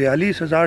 42,000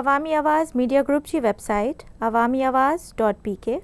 अवामी आवाज़ media group जी website awamiawaz.pk